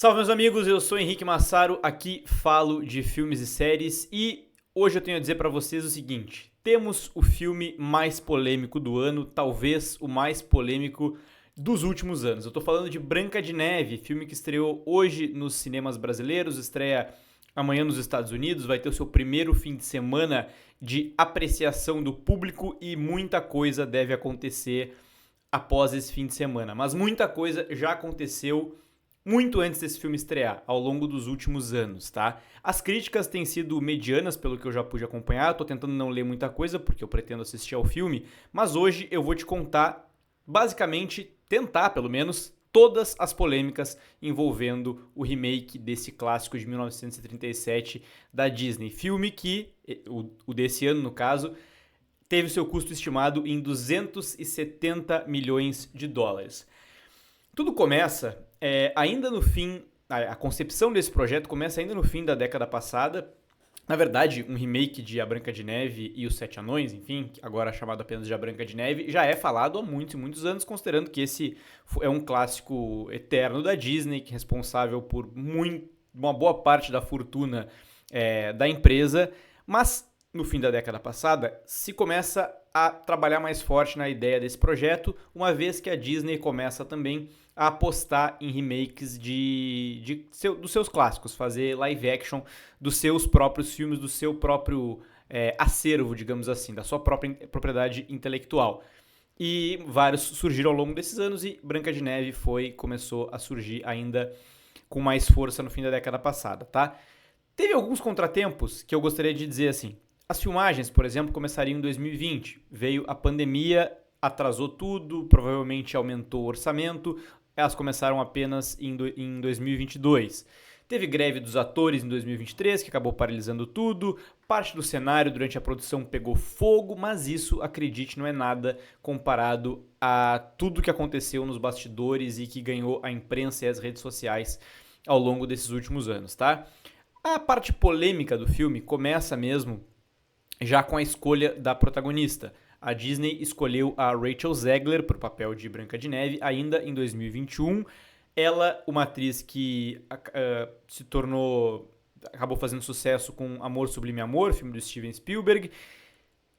Salve, meus amigos, eu sou Henrique Massaro, aqui falo de filmes e séries e hoje eu tenho a dizer pra vocês o seguinte: temos o filme mais polêmico do ano, talvez o mais polêmico dos últimos anos. Eu tô falando de Branca de Neve, filme que estreou hoje nos cinemas brasileiros, estreia amanhã nos Estados Unidos, vai ter o seu primeiro fim de semana de apreciação do público e muita coisa deve acontecer após esse fim de semana. Mas muita coisa já aconteceu muito antes desse filme estrear, ao longo dos últimos anos, tá? As críticas têm sido medianas, pelo que eu já pude acompanhar, eu tô tentando não ler muita coisa, porque eu pretendo assistir ao filme, mas hoje eu vou te contar, basicamente, tentar, pelo menos, todas as polêmicas envolvendo o remake desse clássico de 1937 da Disney. Filme que, o desse ano no caso, teve seu custo estimado em 270 milhões de dólares. Tudo começa ainda no fim, a concepção desse projeto começa ainda no fim da década passada. Na verdade, um remake de A Branca de Neve e os Sete Anões, enfim, agora chamado apenas de A Branca de Neve, já é falado há muitos e muitos anos, considerando que esse é um clássico eterno da Disney, que é responsável por uma boa parte da fortuna da empresa, mas no fim da década passada se começa a trabalhar mais forte na ideia desse projeto, uma vez que a Disney começa também a apostar em remakes dos seus clássicos, fazer live action dos seus próprios filmes, do seu próprio acervo, digamos assim, da sua própria propriedade intelectual. E vários surgiram ao longo desses anos e Branca de Neve começou a surgir ainda com mais força no fim da década passada, tá? Teve alguns contratempos que eu gostaria de dizer assim. As filmagens, por exemplo, começariam em 2020. Veio a pandemia, atrasou tudo, provavelmente aumentou o orçamento. Elas começaram apenas em 2022. Teve greve dos atores em 2023, que acabou paralisando tudo. Parte do cenário durante a produção pegou fogo, mas isso, acredite, não é nada comparado a tudo que aconteceu nos bastidores e que ganhou a imprensa e as redes sociais ao longo desses últimos anos, tá? A parte polêmica do filme começa mesmo já com a escolha da protagonista. A Disney escolheu a Rachel Zegler para o papel de Branca de Neve ainda em 2021. Ela, uma atriz que acabou fazendo sucesso com Amor Sublime Amor, filme do Steven Spielberg.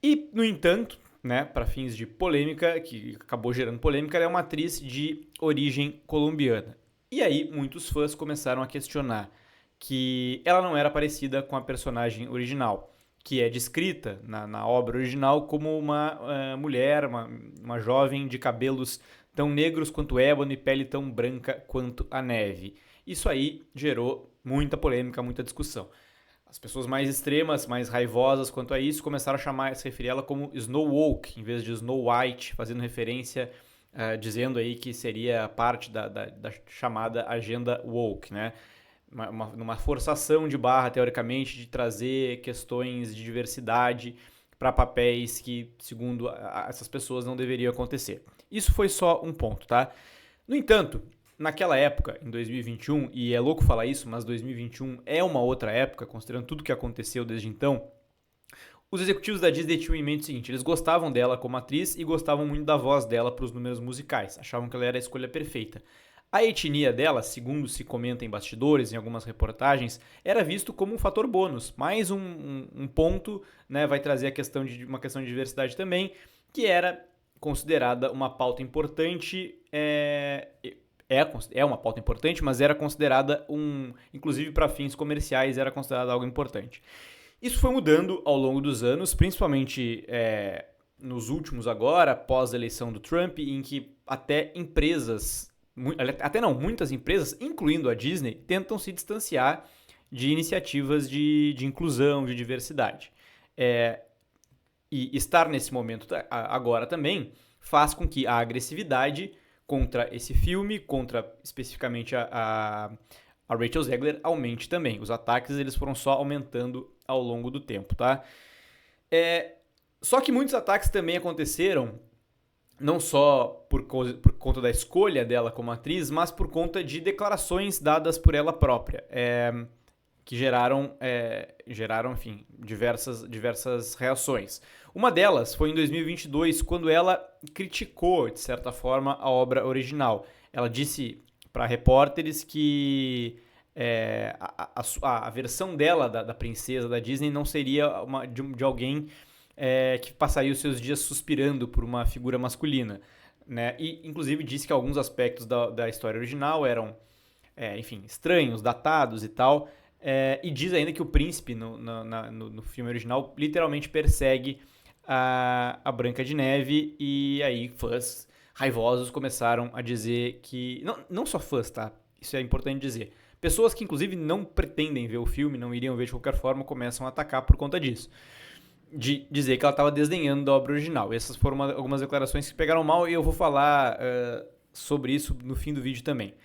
E, no entanto, né, para fins de polêmica, que acabou gerando polêmica, ela é uma atriz de origem colombiana. E aí, muitos fãs começaram a questionar que ela não era parecida com a personagem original, que é descrita na obra original como uma mulher, uma jovem de cabelos tão negros quanto o ébano e pele tão branca quanto a neve. Isso aí gerou muita polêmica, muita discussão. As pessoas mais extremas, mais raivosas quanto a isso, começaram a se referir a ela como Snow Woke, em vez de Snow White, fazendo referência, dizendo aí que seria parte da chamada agenda woke, né? Numa forçação de barra, teoricamente, de trazer questões de diversidade para papéis que, segundo essas pessoas, não deveriam acontecer. Isso foi só um ponto, tá? No entanto, naquela época, em 2021, e é louco falar isso, mas 2021 é uma outra época, considerando tudo que aconteceu desde então, os executivos da Disney tinham em mente o seguinte: eles gostavam dela como atriz e gostavam muito da voz dela para os números musicais, achavam que ela era a escolha perfeita. A etnia dela, segundo se comenta em bastidores, em algumas reportagens, era visto como um fator bônus, mais um ponto, né, vai trazer uma questão de diversidade também, que era considerada uma pauta importante, é uma pauta importante, mas era considerada inclusive para fins comerciais, era considerada algo importante. Isso foi mudando ao longo dos anos, principalmente nos últimos agora, após a eleição do Trump, em que muitas empresas, incluindo a Disney, tentam se distanciar de iniciativas de inclusão, de diversidade. E estar nesse momento agora também faz com que a agressividade contra esse filme, contra especificamente a Rachel Zegler, aumente também. Os ataques eles foram só aumentando ao longo do tempo, tá? Só que muitos ataques também aconteceram não só por conta da escolha dela como atriz, mas por conta de declarações dadas por ela própria, que geraram, enfim, diversas reações. Uma delas foi em 2022, quando ela criticou, de certa forma, a obra original. Ela disse para repórteres que a versão dela, da princesa da Disney, não seria de alguém que passaria os seus dias suspirando por uma figura masculina, né? E, inclusive, disse que alguns aspectos da história original eram, enfim, estranhos, datados e tal. E diz ainda que o príncipe, no filme original, literalmente persegue a Branca de Neve, e aí fãs raivosos começaram a dizer que... Não só fãs, tá? Isso é importante dizer. Pessoas que, inclusive, não pretendem ver o filme, não iriam ver de qualquer forma, começam a atacar por conta disso. De dizer que ela estava desdenhando da obra original. Essas foram algumas declarações que pegaram mal, e eu vou falar sobre isso no fim do vídeo também.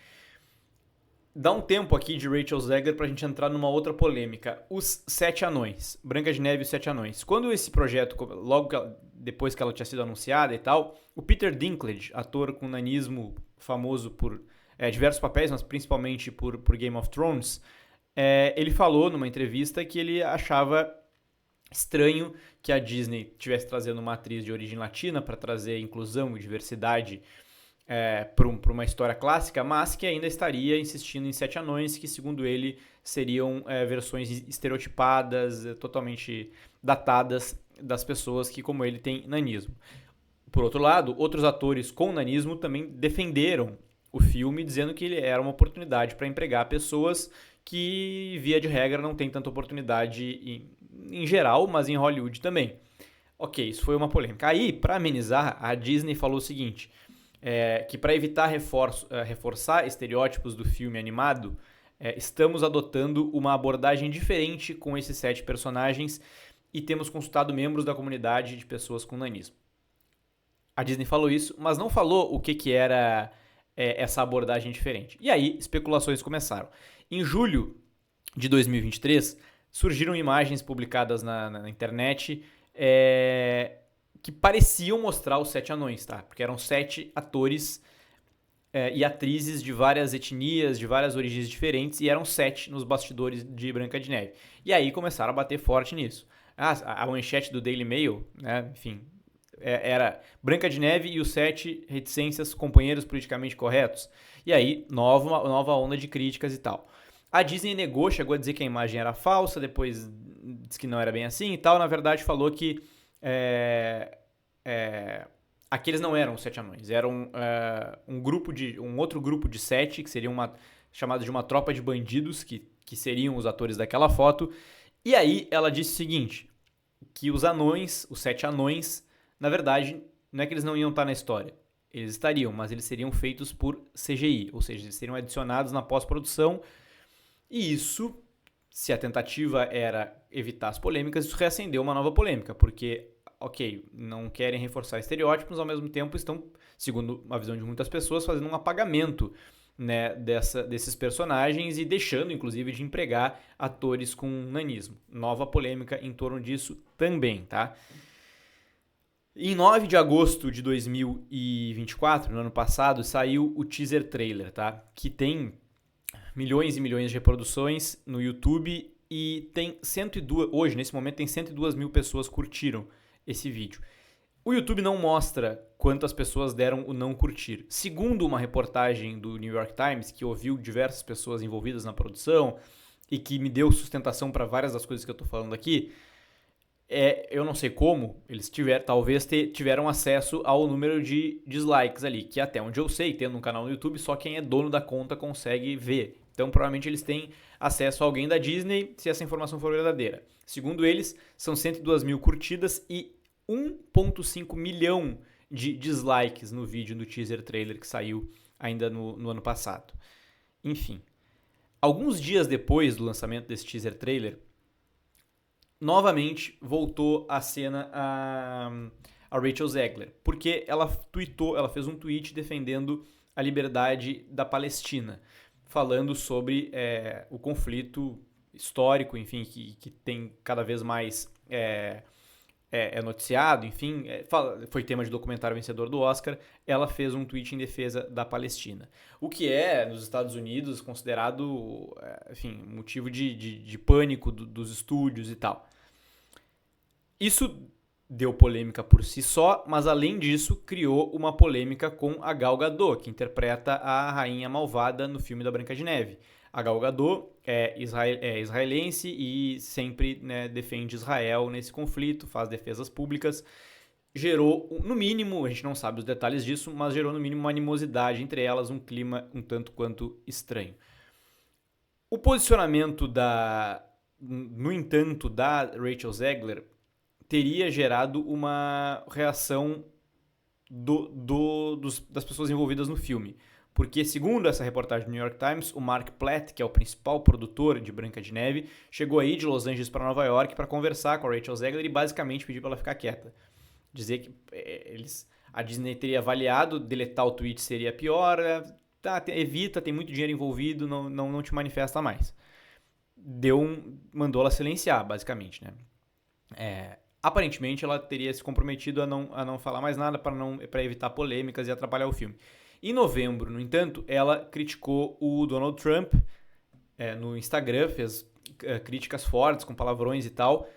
Dá um tempo aqui de Rachel Zegler pra gente entrar numa outra polêmica. Os Sete Anões. Branca de Neve e os Sete Anões. Quando esse projeto, depois que ela tinha sido anunciada e tal, o Peter Dinklage, ator com nanismo famoso por diversos papéis, mas principalmente por Game of Thrones, ele falou numa entrevista que ele achava estranho que a Disney estivesse trazendo uma atriz de origem latina para trazer inclusão e diversidade para uma história clássica, mas que ainda estaria insistindo em Sete Anões, que, segundo ele, seriam versões estereotipadas, totalmente datadas das pessoas que, como ele, têm nanismo. Por outro lado, outros atores com nanismo também defenderam o filme, dizendo que ele era uma oportunidade para empregar pessoas que, via de regra, não têm tanta oportunidade em geral, mas em Hollywood também. Ok, isso foi uma polêmica. Aí, para amenizar, a Disney falou o seguinte... que para evitar reforçar estereótipos do filme animado, estamos adotando uma abordagem diferente com esses 7 personagens e temos consultado membros da comunidade de pessoas com nanismo. A Disney falou isso, mas não falou o que era essa abordagem diferente. E aí, especulações começaram. Em julho de 2023, surgiram imagens publicadas na internet que pareciam mostrar os 7 anões, tá? Porque eram 7 atores e atrizes de várias etnias, de várias origens diferentes, e eram 7 nos bastidores de Branca de Neve. E aí começaram a bater forte nisso. A manchete do Daily Mail, né, enfim, era Branca de Neve e os 7 reticências companheiros politicamente corretos. E aí, nova onda de críticas e tal. A Disney negou, chegou a dizer que a imagem era falsa, depois disse que não era bem assim e tal. Na verdade, falou que aqueles não eram os 7 anões, eram um outro grupo de 7, que seriam chamados de uma tropa de bandidos, que seriam os atores daquela foto. E aí ela disse o seguinte, que os anões, os 7 anões, na verdade, não é que eles não iam estar na história, eles estariam, mas eles seriam feitos por CGI, ou seja, eles seriam adicionados na pós-produção, e isso, se a tentativa era evitar as polêmicas, isso reacendeu uma nova polêmica, porque, ok, não querem reforçar estereótipos, ao mesmo tempo estão, segundo a visão de muitas pessoas, fazendo um apagamento, né, desses personagens e deixando, inclusive, de empregar atores com nanismo. Nova polêmica em torno disso também, tá? Em 9 de agosto de 2024, no ano passado, saiu o teaser trailer, tá? Que tem milhões e milhões de reproduções no YouTube e tem 102, hoje, nesse momento, tem 102 mil pessoas curtiram esse vídeo. O YouTube não mostra quantas pessoas deram o não curtir. Segundo uma reportagem do New York Times, que ouviu diversas pessoas envolvidas na produção e que me deu sustentação para várias das coisas que eu estou falando aqui, eu não sei como, eles tiveram acesso ao número de dislikes ali, que até onde eu sei, tendo um canal no YouTube, só quem é dono da conta consegue ver. Então, provavelmente eles têm acesso a alguém da Disney, se essa informação for verdadeira. Segundo eles, são 102 mil curtidas e 1,5 milhão de dislikes no vídeo do teaser trailer que saiu ainda no ano passado. Enfim, alguns dias depois do lançamento desse teaser trailer, novamente voltou à cena a Rachel Zegler, porque ela fez um tweet defendendo a liberdade da Palestina, falando sobre o conflito histórico, enfim, que tem cada vez mais noticiado, enfim, foi tema de documentário vencedor do Oscar. Ela fez um tweet em defesa da Palestina, o que nos Estados Unidos, considerado, enfim, motivo de pânico dos estúdios e tal. Isso deu polêmica por si só, mas além disso criou uma polêmica com a Gal Gadot, que interpreta a rainha malvada no filme da Branca de Neve. A Gal Gadot é israelense e sempre, né, defende Israel nesse conflito, faz defesas públicas. Gerou, no mínimo, a gente não sabe os detalhes disso, mas gerou no mínimo uma animosidade entre elas, um clima um tanto quanto estranho. O posicionamento no entanto, da Rachel Zegler teria gerado uma reação das pessoas envolvidas no filme. Porque, segundo essa reportagem do New York Times, o Mark Platt, que é o principal produtor de Branca de Neve, chegou aí de Los Angeles para Nova York para conversar com a Rachel Zegler e basicamente pedir para ela ficar quieta. Dizer que a Disney teria avaliado, deletar o tweet seria pior, evita, tem muito dinheiro envolvido, não te manifesta mais. Mandou ela silenciar, basicamente, né? Aparentemente ela teria se comprometido a não falar mais nada para evitar polêmicas e atrapalhar o filme. Em novembro, no entanto, ela criticou o Donald Trump no Instagram, fez críticas fortes com palavrões e tal.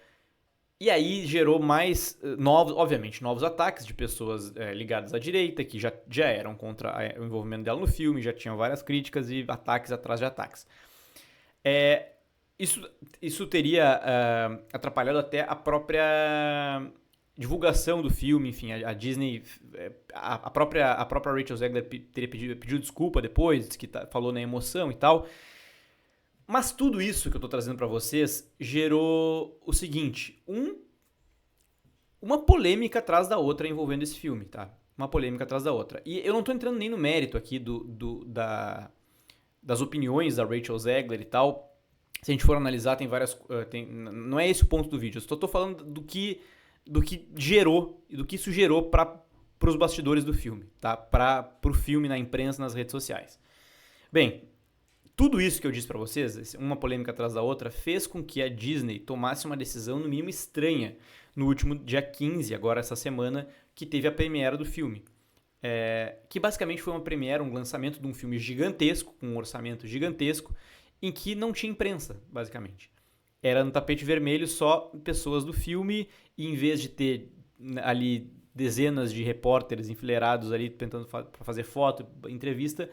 E aí gerou mais novos ataques de pessoas ligadas à direita, que já eram contra o envolvimento dela no filme, já tinham várias críticas e ataques atrás de ataques. Isso teria atrapalhado até a própria divulgação do filme, enfim, a Disney, a própria Rachel Zegler teria pedido desculpa depois, disse que falou na emoção e tal. Mas tudo isso que eu tô trazendo para vocês gerou o seguinte, uma polêmica atrás da outra envolvendo esse filme, tá? Uma polêmica atrás da outra. E eu não tô entrando nem no mérito aqui das opiniões da Rachel Zegler e tal. Se a gente for analisar, tem várias... não é esse o ponto do vídeo. Eu só tô falando do que gerou e do que isso gerou para os bastidores do filme, tá? Pro filme na imprensa, nas redes sociais. Bem, tudo isso que eu disse para vocês, uma polêmica atrás da outra, fez com que a Disney tomasse uma decisão, no mínimo estranha, no último dia 15, agora essa semana, que teve a premiere do filme. Que basicamente foi uma premiere, um lançamento de um filme gigantesco, com um orçamento gigantesco, em que não tinha imprensa, basicamente. Era no tapete vermelho só pessoas do filme, e em vez de ter ali dezenas de repórteres enfileirados ali tentando fazer foto, entrevista,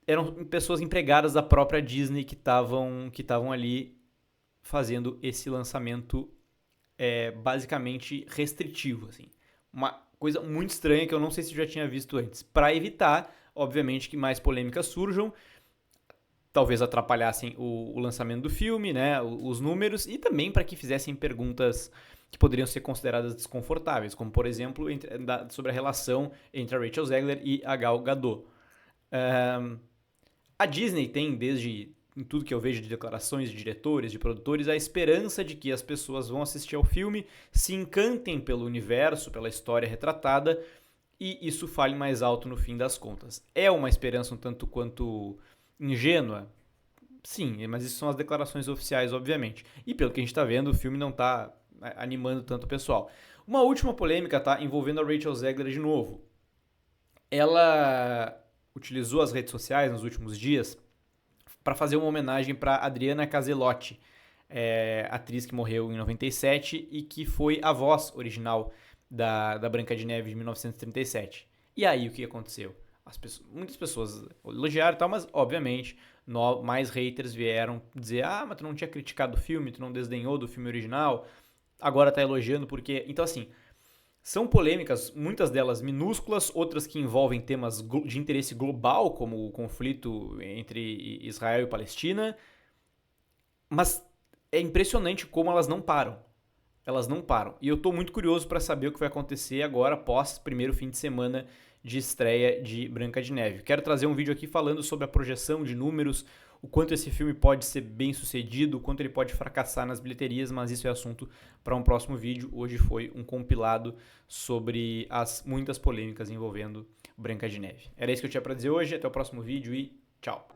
eram pessoas empregadas da própria Disney que estavam ali fazendo esse lançamento basicamente restritivo, assim. Uma coisa muito estranha que eu não sei se já tinha visto antes. Para evitar, obviamente, que mais polêmicas surjam, talvez atrapalhassem o lançamento do filme, né, os números, e também para que fizessem perguntas que poderiam ser consideradas desconfortáveis, como, por exemplo, sobre a relação entre a Rachel Zegler e a Gal Gadot. A Disney tem, em tudo que eu vejo de declarações de diretores, de produtores, a esperança de que as pessoas vão assistir ao filme, se encantem pelo universo, pela história retratada, e isso fale mais alto no fim das contas. É uma esperança um tanto quanto ingênua? Sim, mas isso são as declarações oficiais, obviamente. E pelo que a gente está vendo, o filme não está animando tanto o pessoal. Uma última polêmica tá envolvendo a Rachel Zegler de novo. Ela utilizou as redes sociais nos últimos dias para fazer uma homenagem para Adriana Caselotti, atriz que morreu em 97 e que foi a voz original da Branca de Neve de 1937. E aí o que aconteceu? Muitas pessoas elogiaram e tal, mas obviamente mais haters vieram dizer: mas tu não tinha criticado o filme, tu não desdenhou do filme original, agora tá elogiando porque... Então assim, são polêmicas, muitas delas minúsculas, outras que envolvem temas de interesse global, como o conflito entre Israel e Palestina, mas é impressionante como elas não param. Elas não param. E eu tô muito curioso para saber o que vai acontecer agora, após o primeiro fim de semana de estreia de Branca de Neve. Quero trazer um vídeo aqui falando sobre a projeção de números, o quanto esse filme pode ser bem sucedido, o quanto ele pode fracassar nas bilheterias, mas isso é assunto para um próximo vídeo. Hoje foi um compilado sobre as muitas polêmicas envolvendo Branca de Neve. Era isso que eu tinha para dizer hoje, até o próximo vídeo e tchau!